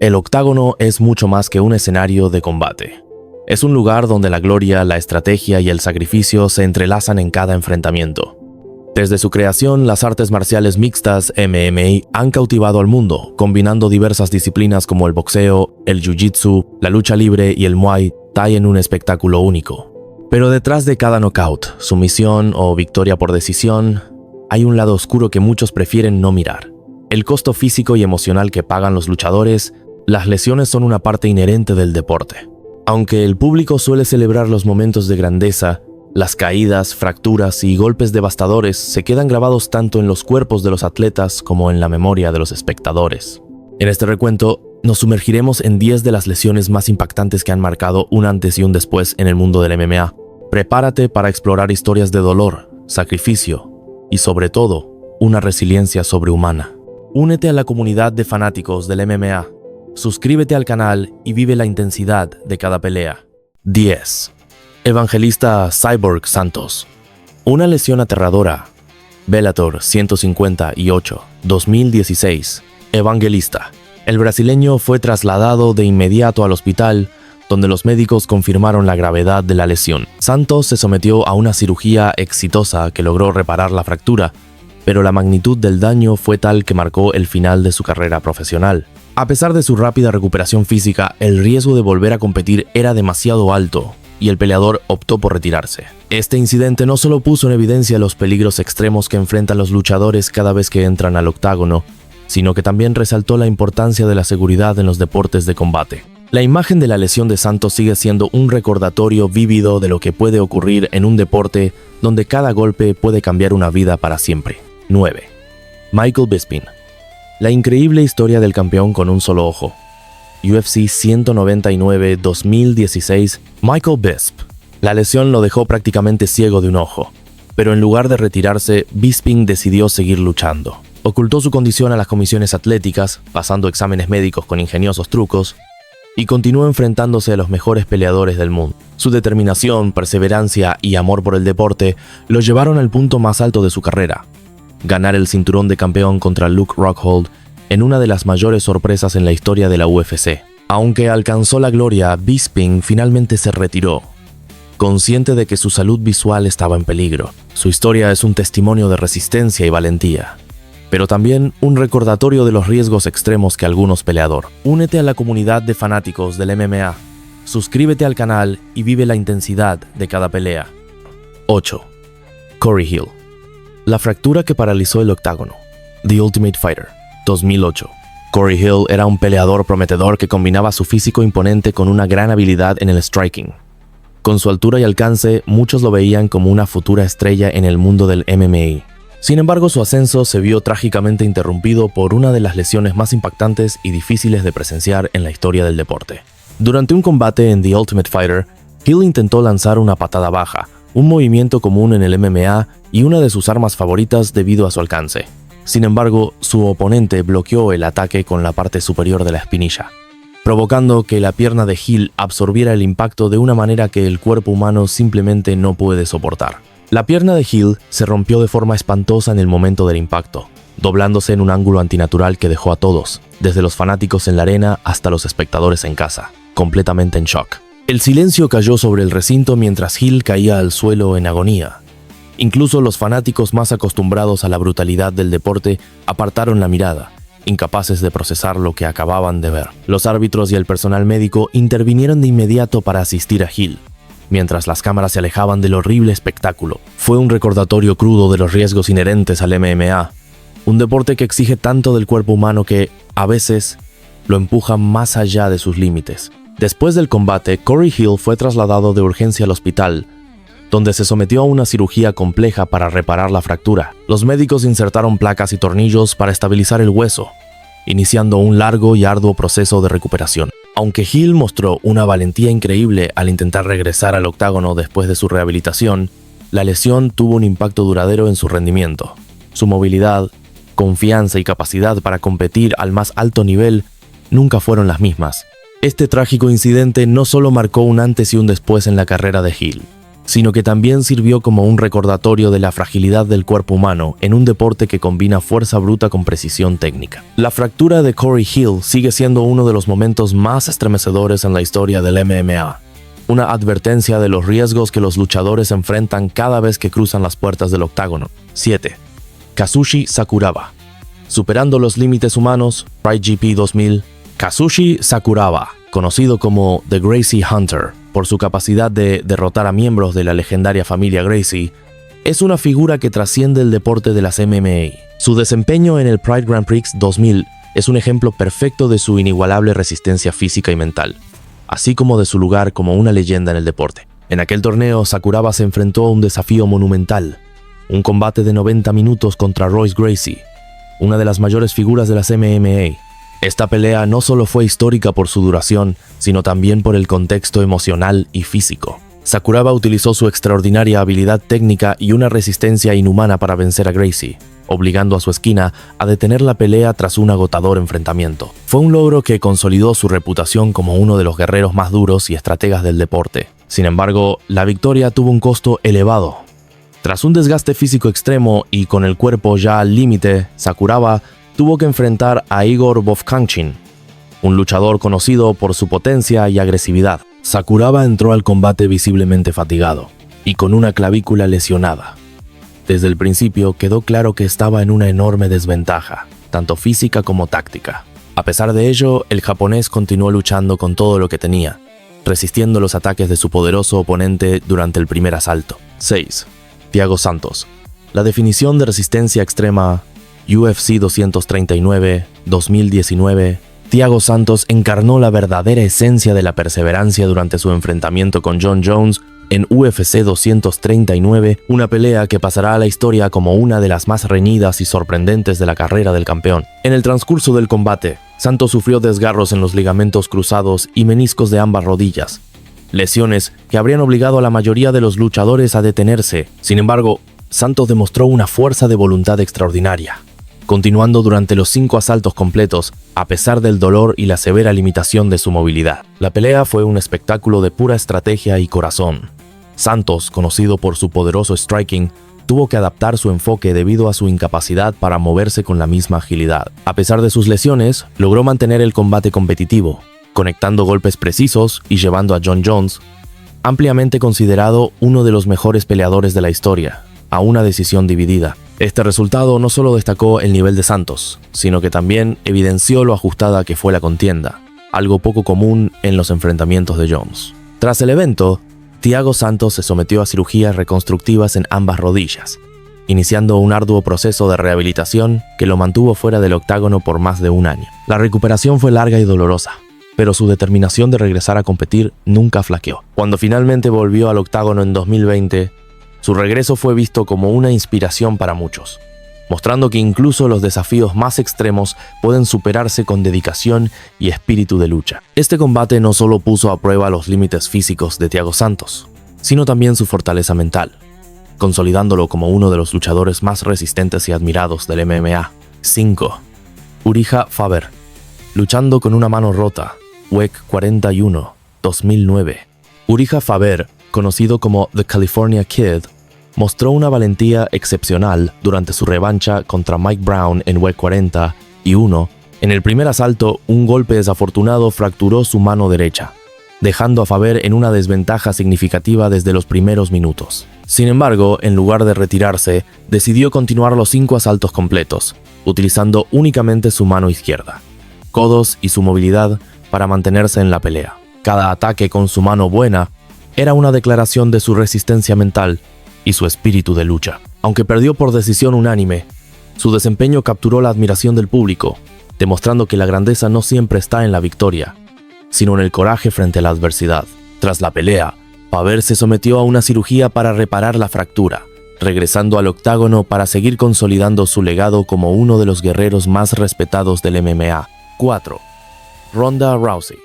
El octágono es mucho más que un escenario de combate. Es un lugar donde la gloria, la estrategia y el sacrificio se entrelazan en cada enfrentamiento. Desde su creación, las artes marciales mixtas MMA han cautivado al mundo, combinando diversas disciplinas como el boxeo, el jiu-jitsu, la lucha libre y el muay thai en un espectáculo único. Pero detrás de cada knockout, sumisión o victoria por decisión, hay un lado oscuro que muchos prefieren no mirar. El costo físico y emocional que pagan los luchadores, las lesiones son una parte inherente del deporte. Aunque el público suele celebrar los momentos de grandeza, las caídas, fracturas y golpes devastadores se quedan grabados tanto en los cuerpos de los atletas como en la memoria de los espectadores. En este recuento, nos sumergiremos en 10 de las lesiones más impactantes que han marcado un antes y un después en el mundo del MMA. Prepárate para explorar historias de dolor, sacrificio y, sobre todo, una resiliencia sobrehumana. Únete a la comunidad de fanáticos del MMA. Suscríbete al canal y vive la intensidad de cada pelea. 10. Evangelista Cyborg Santos. Una lesión aterradora. Bellator 158, 2016. Evangelista. El brasileño fue trasladado de inmediato al hospital, donde los médicos confirmaron la gravedad de la lesión. Santos se sometió a una cirugía exitosa que logró reparar la fractura, pero la magnitud del daño fue tal que marcó el final de su carrera profesional. A pesar de su rápida recuperación física, el riesgo de volver a competir era demasiado alto y el peleador optó por retirarse. Este incidente no solo puso en evidencia los peligros extremos que enfrentan los luchadores cada vez que entran al octágono, sino que también resaltó la importancia de la seguridad en los deportes de combate. La imagen de la lesión de Santos sigue siendo un recordatorio vívido de lo que puede ocurrir en un deporte donde cada golpe puede cambiar una vida para siempre. 9. Michael Bisping. La increíble historia del campeón con un solo ojo. UFC 199 2016, Michael Bisping. La lesión lo dejó prácticamente ciego de un ojo, pero en lugar de retirarse, Bisping decidió seguir luchando. Ocultó su condición a las comisiones atléticas, pasando exámenes médicos con ingeniosos trucos, y continuó enfrentándose a los mejores peleadores del mundo. Su determinación, perseverancia y amor por el deporte lo llevaron al punto más alto de su carrera: ganar el cinturón de campeón contra Luke Rockhold en una de las mayores sorpresas en la historia de la UFC. Aunque alcanzó la gloria, Bisping finalmente se retiró, consciente de que su salud visual estaba en peligro. Su historia es un testimonio de resistencia y valentía, pero también un recordatorio de los riesgos extremos que algunos peleadores. Únete a la comunidad de fanáticos del MMA. Suscríbete al canal y vive la intensidad de cada pelea. 8. Corey Hill. La fractura que paralizó el octágono. The Ultimate Fighter, 2008. Corey Hill era un peleador prometedor que combinaba su físico imponente con una gran habilidad en el striking. Con su altura y alcance, muchos lo veían como una futura estrella en el mundo del MMA. Sin embargo, su ascenso se vio trágicamente interrumpido por una de las lesiones más impactantes y difíciles de presenciar en la historia del deporte. Durante un combate en The Ultimate Fighter, Hill intentó lanzar una patada baja, un movimiento común en el MMA y una de sus armas favoritas debido a su alcance. Sin embargo, su oponente bloqueó el ataque con la parte superior de la espinilla, provocando que la pierna de Hill absorbiera el impacto de una manera que el cuerpo humano simplemente no puede soportar. La pierna de Hill se rompió de forma espantosa en el momento del impacto, doblándose en un ángulo antinatural que dejó a todos, desde los fanáticos en la arena hasta los espectadores en casa, completamente en shock. El silencio cayó sobre el recinto mientras Hill caía al suelo en agonía. Incluso los fanáticos más acostumbrados a la brutalidad del deporte apartaron la mirada, incapaces de procesar lo que acababan de ver. Los árbitros y el personal médico intervinieron de inmediato para asistir a Hill, mientras las cámaras se alejaban del horrible espectáculo. Fue un recordatorio crudo de los riesgos inherentes al MMA, un deporte que exige tanto del cuerpo humano que, a veces, lo empuja más allá de sus límites. Después del combate, Corey Hill fue trasladado de urgencia al hospital, donde se sometió a una cirugía compleja para reparar la fractura. Los médicos insertaron placas y tornillos para estabilizar el hueso, iniciando un largo y arduo proceso de recuperación. Aunque Hill mostró una valentía increíble al intentar regresar al octágono después de su rehabilitación, la lesión tuvo un impacto duradero en su rendimiento. Su movilidad, confianza y capacidad para competir al más alto nivel nunca fueron las mismas. Este trágico incidente no solo marcó un antes y un después en la carrera de Hill, sino que también sirvió como un recordatorio de la fragilidad del cuerpo humano en un deporte que combina fuerza bruta con precisión técnica. La fractura de Corey Hill sigue siendo uno de los momentos más estremecedores en la historia del MMA. Una advertencia de los riesgos que los luchadores enfrentan cada vez que cruzan las puertas del octágono. 7. Kazushi Sakuraba. Superando los límites humanos, Pride GP 2000. Kazushi Sakuraba, conocido como The Gracie Hunter, por su capacidad de derrotar a miembros de la legendaria familia Gracie, es una figura que trasciende el deporte de las MMA. Su desempeño en el Pride Grand Prix 2000 es un ejemplo perfecto de su inigualable resistencia física y mental, así como de su lugar como una leyenda en el deporte. En aquel torneo, Sakuraba se enfrentó a un desafío monumental, un combate de 90 minutos contra Royce Gracie, una de las mayores figuras de las MMA. Esta pelea no solo fue histórica por su duración, sino también por el contexto emocional y físico. Sakuraba utilizó su extraordinaria habilidad técnica y una resistencia inhumana para vencer a Gracie, obligando a su esquina a detener la pelea tras un agotador enfrentamiento. Fue un logro que consolidó su reputación como uno de los guerreros más duros y estrategas del deporte. Sin embargo, la victoria tuvo un costo elevado. Tras un desgaste físico extremo y con el cuerpo ya al límite, Sakuraba tuvo que enfrentar a Igor Vovkhanchyn, un luchador conocido por su potencia y agresividad. Sakuraba entró al combate visiblemente fatigado y con una clavícula lesionada. Desde el principio quedó claro que estaba en una enorme desventaja, tanto física como táctica. A pesar de ello, el japonés continuó luchando con todo lo que tenía, resistiendo los ataques de su poderoso oponente durante el primer asalto. 6. Thiago Santos. La definición de resistencia extrema UFC 239, 2019, Thiago Santos encarnó la verdadera esencia de la perseverancia durante su enfrentamiento con Jon Jones en UFC 239, una pelea que pasará a la historia como una de las más reñidas y sorprendentes de la carrera del campeón. En el transcurso del combate, Santos sufrió desgarros en los ligamentos cruzados y meniscos de ambas rodillas, lesiones que habrían obligado a la mayoría de los luchadores a detenerse. Sin embargo, Santos demostró una fuerza de voluntad extraordinaria, continuando durante los 5 asaltos completos, a pesar del dolor y la severa limitación de su movilidad. La pelea fue un espectáculo de pura estrategia y corazón. Santos, conocido por su poderoso striking, tuvo que adaptar su enfoque debido a su incapacidad para moverse con la misma agilidad. A pesar de sus lesiones, logró mantener el combate competitivo, conectando golpes precisos y llevando a Jon Jones, ampliamente considerado uno de los mejores peleadores de la historia, a una decisión dividida. Este resultado no solo destacó el nivel de Santos, sino que también evidenció lo ajustada que fue la contienda, algo poco común en los enfrentamientos de Jones. Tras el evento, Thiago Santos se sometió a cirugías reconstructivas en ambas rodillas, iniciando un arduo proceso de rehabilitación que lo mantuvo fuera del octágono por más de un año. La recuperación fue larga y dolorosa, pero su determinación de regresar a competir nunca flaqueó. Cuando finalmente volvió al octágono en 2020, su regreso fue visto como una inspiración para muchos, mostrando que incluso los desafíos más extremos pueden superarse con dedicación y espíritu de lucha. Este combate no solo puso a prueba los límites físicos de Thiago Santos, sino también su fortaleza mental, consolidándolo como uno de los luchadores más resistentes y admirados del MMA. 5. Urijah Faber. Luchando con una mano rota, WEC 41, 2009. Urijah Faber, conocido como The California Kid, mostró una valentía excepcional durante su revancha contra Mike Brown en WEC 41. En el primer asalto, un golpe desafortunado fracturó su mano derecha, dejando a Faber en una desventaja significativa desde los primeros minutos. Sin embargo, en lugar de retirarse, decidió continuar los 5 asaltos completos, utilizando únicamente su mano izquierda, codos y su movilidad para mantenerse en la pelea. Cada ataque con su mano buena era una declaración de su resistencia mental y su espíritu de lucha. Aunque perdió por decisión unánime, su desempeño capturó la admiración del público, demostrando que la grandeza no siempre está en la victoria, sino en el coraje frente a la adversidad. Tras la pelea, Faber se sometió a una cirugía para reparar la fractura, regresando al octágono para seguir consolidando su legado como uno de los guerreros más respetados del MMA. 4. Ronda Rousey.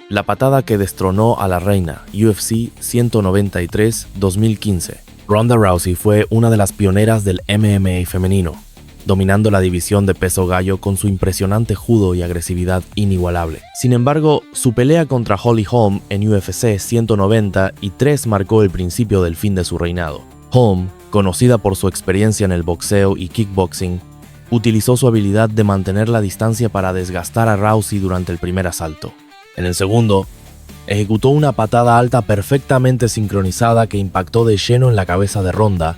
La patada que destronó a la reina, UFC 193, 2015. Ronda Rousey fue una de las pioneras del MMA femenino, dominando la división de peso gallo con su impresionante judo y agresividad inigualable. Sin embargo, su pelea contra Holly Holm en UFC 193 marcó el principio del fin de su reinado. Holm, conocida por su experiencia en el boxeo y kickboxing, utilizó su habilidad de mantener la distancia para desgastar a Rousey durante el primer asalto. En el segundo, ejecutó una patada alta perfectamente sincronizada que impactó de lleno en la cabeza de Ronda,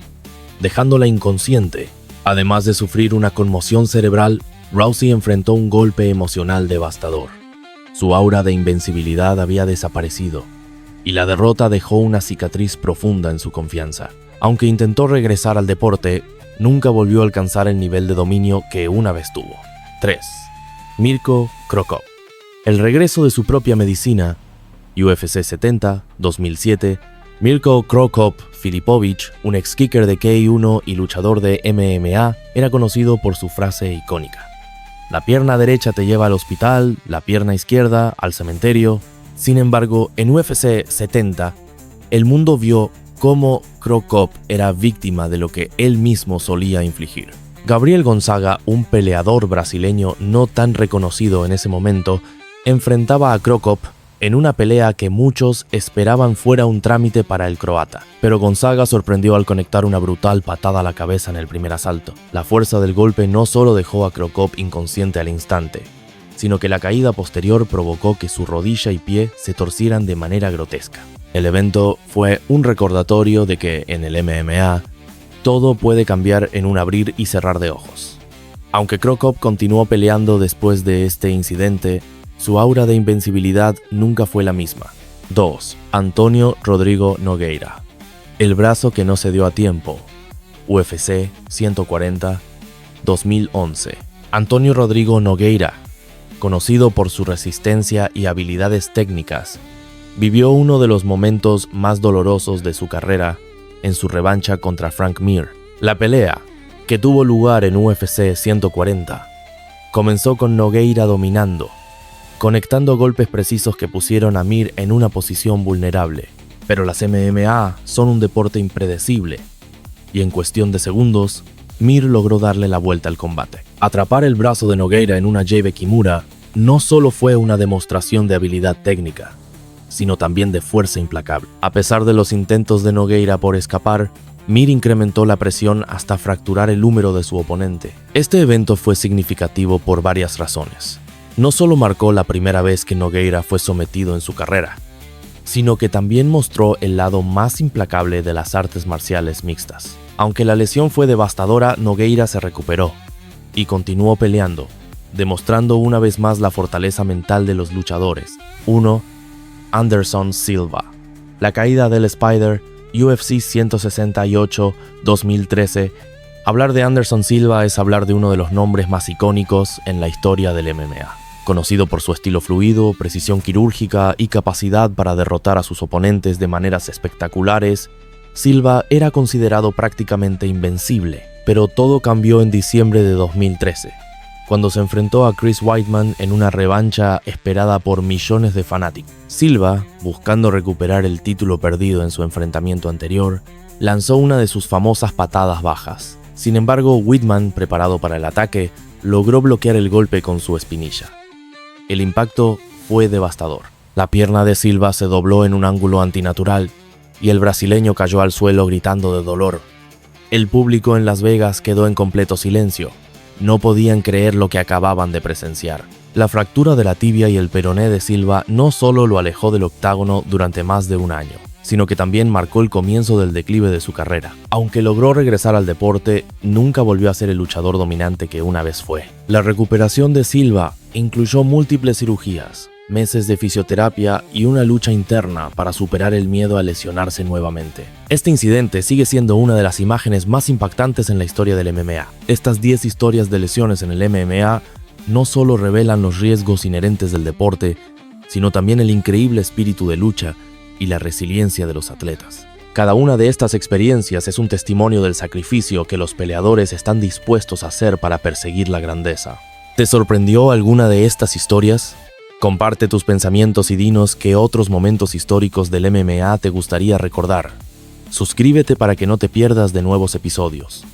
dejándola inconsciente. Además de sufrir una conmoción cerebral, Rousey enfrentó un golpe emocional devastador. Su aura de invencibilidad había desaparecido, y la derrota dejó una cicatriz profunda en su confianza. Aunque intentó regresar al deporte, nunca volvió a alcanzar el nivel de dominio que una vez tuvo. 3. Mirko Cro Cop. El regreso de su propia medicina, UFC 70, 2007, Mirko Cro Cop Filipovic, un ex-kicker de K1 y luchador de MMA, era conocido por su frase icónica: la pierna derecha te lleva al hospital, la pierna izquierda al cementerio. Sin embargo, en UFC 70, el mundo vio cómo Cro Cop era víctima de lo que él mismo solía infligir. Gabriel Gonzaga, un peleador brasileño no tan reconocido en ese momento, enfrentaba a Cro Cop en una pelea que muchos esperaban fuera un trámite para el croata. Pero Gonzaga sorprendió al conectar una brutal patada a la cabeza en el primer asalto. La fuerza del golpe no solo dejó a Cro Cop inconsciente al instante, sino que la caída posterior provocó que su rodilla y pie se torcieran de manera grotesca. El evento fue un recordatorio de que en el MMA todo puede cambiar en un abrir y cerrar de ojos. Aunque Cro Cop continuó peleando después de este incidente, su aura de invencibilidad nunca fue la misma. 2. Antonio Rodrigo Nogueira. El brazo que no se dio a tiempo. UFC 140, 2011. Antonio Rodrigo Nogueira, conocido por su resistencia y habilidades técnicas, vivió uno de los momentos más dolorosos de su carrera en su revancha contra Frank Mir. La pelea, que tuvo lugar en UFC 140, comenzó con Nogueira dominando, conectando golpes precisos que pusieron a Mir en una posición vulnerable. Pero las MMA son un deporte impredecible, y en cuestión de segundos, Mir logró darle la vuelta al combate. Atrapar el brazo de Nogueira en una llave Kimura no solo fue una demostración de habilidad técnica, sino también de fuerza implacable. A pesar de los intentos de Nogueira por escapar, Mir incrementó la presión hasta fracturar el húmero de su oponente. Este evento fue significativo por varias razones. No solo marcó la primera vez que Nogueira fue sometido en su carrera, sino que también mostró el lado más implacable de las artes marciales mixtas. Aunque la lesión fue devastadora, Nogueira se recuperó y continuó peleando, demostrando una vez más la fortaleza mental de los luchadores. 1. Anderson Silva. La caída del Spider, UFC 168, 2013. Hablar de Anderson Silva es hablar de uno de los nombres más icónicos en la historia del MMA. Conocido por su estilo fluido, precisión quirúrgica y capacidad para derrotar a sus oponentes de maneras espectaculares, Silva era considerado prácticamente invencible. Pero todo cambió en diciembre de 2013, cuando se enfrentó a Chris Weidman en una revancha esperada por millones de fanáticos. Silva, buscando recuperar el título perdido en su enfrentamiento anterior, lanzó una de sus famosas patadas bajas. Sin embargo, Weidman, preparado para el ataque, logró bloquear el golpe con su espinilla. El impacto fue devastador. La pierna de Silva se dobló en un ángulo antinatural y el brasileño cayó al suelo gritando de dolor. El público en Las Vegas quedó en completo silencio. No podían creer lo que acababan de presenciar. La fractura de la tibia y el peroné de Silva no solo lo alejó del octágono durante más de un año, sino que también marcó el comienzo del declive de su carrera. Aunque logró regresar al deporte, nunca volvió a ser el luchador dominante que una vez fue. La recuperación de Silva incluyó múltiples cirugías, meses de fisioterapia y una lucha interna para superar el miedo a lesionarse nuevamente. Este incidente sigue siendo una de las imágenes más impactantes en la historia del MMA. Estas 10 historias de lesiones en el MMA no solo revelan los riesgos inherentes del deporte, sino también el increíble espíritu de lucha y la resiliencia de los atletas. Cada una de estas experiencias es un testimonio del sacrificio que los peleadores están dispuestos a hacer para perseguir la grandeza. ¿Te sorprendió alguna de estas historias? Comparte tus pensamientos y dinos qué otros momentos históricos del MMA te gustaría recordar. Suscríbete para que no te pierdas de nuevos episodios.